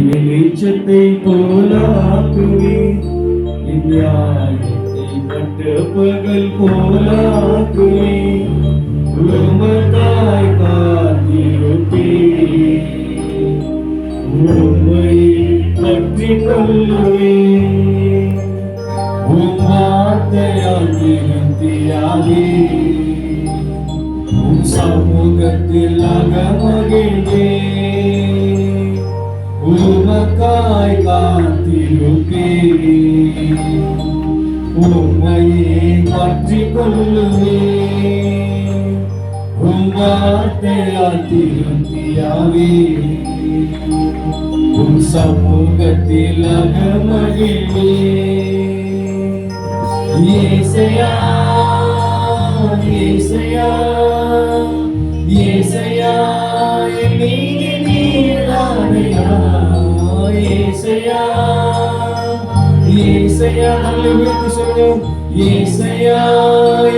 வெளிச்சத்தை போலாக்குவே, நியாயத்தை பட்ட பகல் போலாக்குவே, உமக்காய் காத்திருப்பே, உம்மை பற்றிக் கொள்ளுவே, உம் வார்த்தையால் திருப்தியாவே, உம் சமூகத்தில் அகமகிழ்வே, உமக்காய் காத்திருப்பே, உம்மையே பற்றிக் கொள்ளுவே, உம் வார்த்தையால் திருப்தியாவே, உம் சமூகத்தில் அகமகிழ்வே. ஏசையா ஏசையா ஏசையா என் மீது நீரானையா, ஏசையா ஏசையா நல்ல சொல்லும், ஏசையா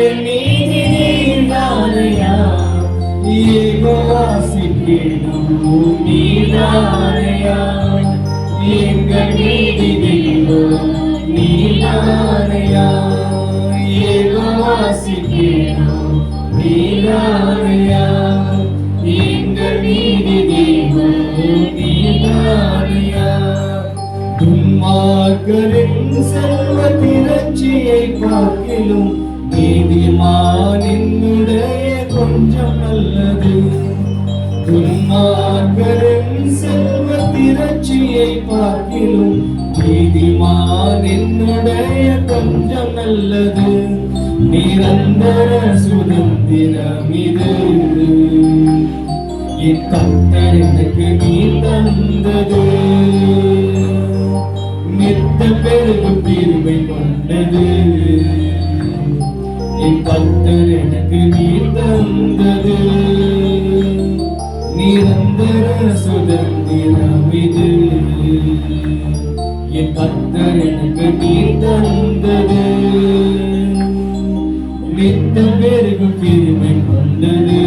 என் மீது நீரானையா, யெகோவா சிக்கேனோ நீரானையா, எங்கள் நீதி தெய்வம் நீரானையா, யெகோவா சிக்கேனோ நீரானையா, எங்கள் நீதி தெய்வம் நீரானையா. துன்மார்க்கரின் செல்வ திரட்சியை பார்க்கிலும் நீதிமான் என்னுடைய கொஞ்சம் நல்லது. துன்மார்க்கரின் செல்வ திரட்சியை பார்க்கிலும் நீதிமான் என்னுடைய கொஞ்சம் நல்லது. நிரந்தர சுதந்திரம் இது என் கர்த்தர் எனக்கு நீ தந்தது, நித்த பெருகும் தீர்வை கொண்டது, என் கர்த்தர் எனக்கு நீ தந்தது, நிரந்தர சுதந்திரம் இது என் கர்த்தர் எனக்கு நீ தந்தது, நித்த பெருகும் தீர்வை கொண்டது,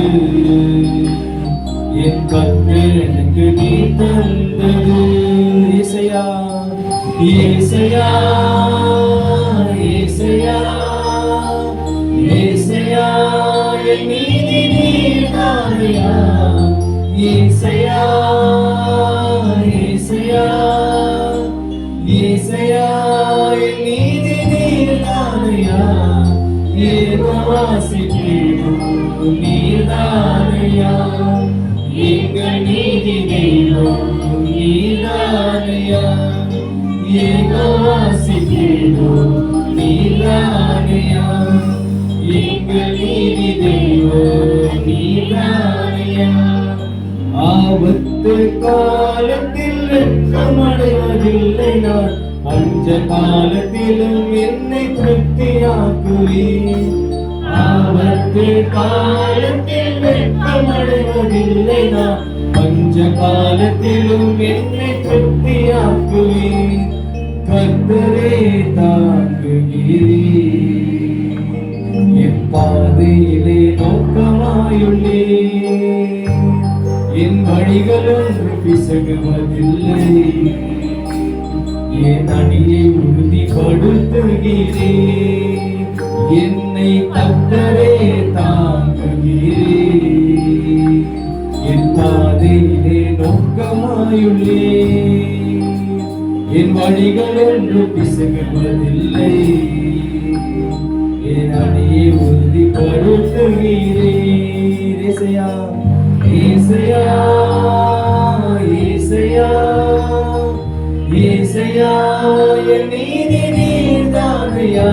என் கர்த்தர் எனக்கு நீ தந்தது. ஏசையா ஏசையா ஏசையா ஏசையா என் நீதி நீரானையா, ஏசையா ஏசையா ஏசையா என் நீதி நீரானையா, யெகோவா சிக்கேனோ நீரானையா, எங்கள் நீதி தெய்வம் நீரானையா, யெகோவா சிக்கேனோ நீரானையா, எங்கள் நீதி தெய்வம் நீரானையா. ஆபத்து காலத்தில் வெட்கமடைவதில்லை நான், பஞ்ச காலத்திலும் என்னை திருப்தியாக்குவேன். ஆபத்து காலத்தில் வெட்கமடைவதில்லை நான், பஞ்ச காலத்திலும் என்னை திருப்தியாக்குவேன். கர்த்தரே தாங்குகிறீர், என் பாதையிலே நோக்கமாயுள்ளே, என் வழிகளொன்று பிசகுவதில்லை, என் அடியை உறுதிப்படுத்துகிறே, என்னை கர்த்தரே தாங்குகிறே, என் பாதையிலே நோக்கமாயுள்ளே, என் வழிகளொன்று பிசகுவதில்லை, என் அடியை உறுதிப்படுத்துகிறே. ஏசையா ஏசையா ஏசையா ஏசையா என் நீதி நீர்தானையா,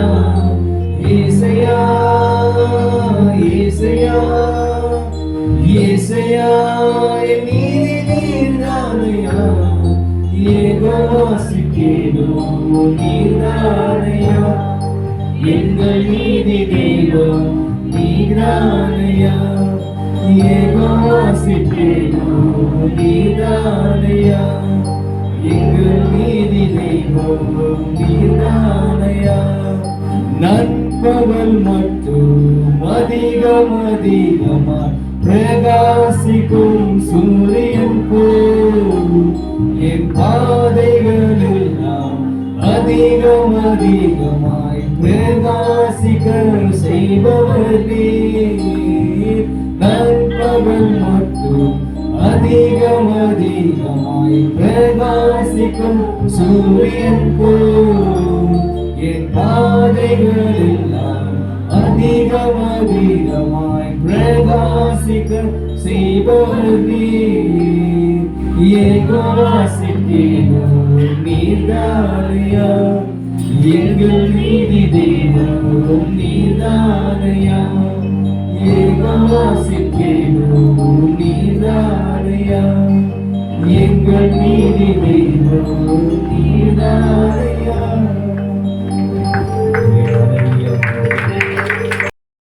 ஏசையா ஏசையா ஏசையா என் நீதி நீர்தானையா, யெகோவா சிக்கேனோ நீரானையா, எங்கள் நீதி தெய்வம் நீரானையா, யெகோவா சிக்கேனோ நீரானையா, எங்கள் நீதி தெய்வம் நீரானையா. நண்பகல் மட்டும் அதிகமாய் பிரகாசிக்கும் சூரியன் போல் என் பாதைகளெல்லாம் அதிகம் அதிகமாய் பிரகாசிக்க செய்பவர் நீர். நண்பகல் மட்டும் அதிகம் அதிகமாய் பிரகாசிக்கும் சூரியன் போல் என் பாதைகளெல்லாம் அதிகம் அதிகமாய் பிரகாசிக்க செய்பவர் நீர். ஏகாசித்தேனும் நீர்தானையா, எங்கள் நீதி தெய்வம் நீர்தானையா. ஏகாசித்தேனும் நீர்தானையா, எங்கள் நீதி தெய்வம் நீர்தானையா.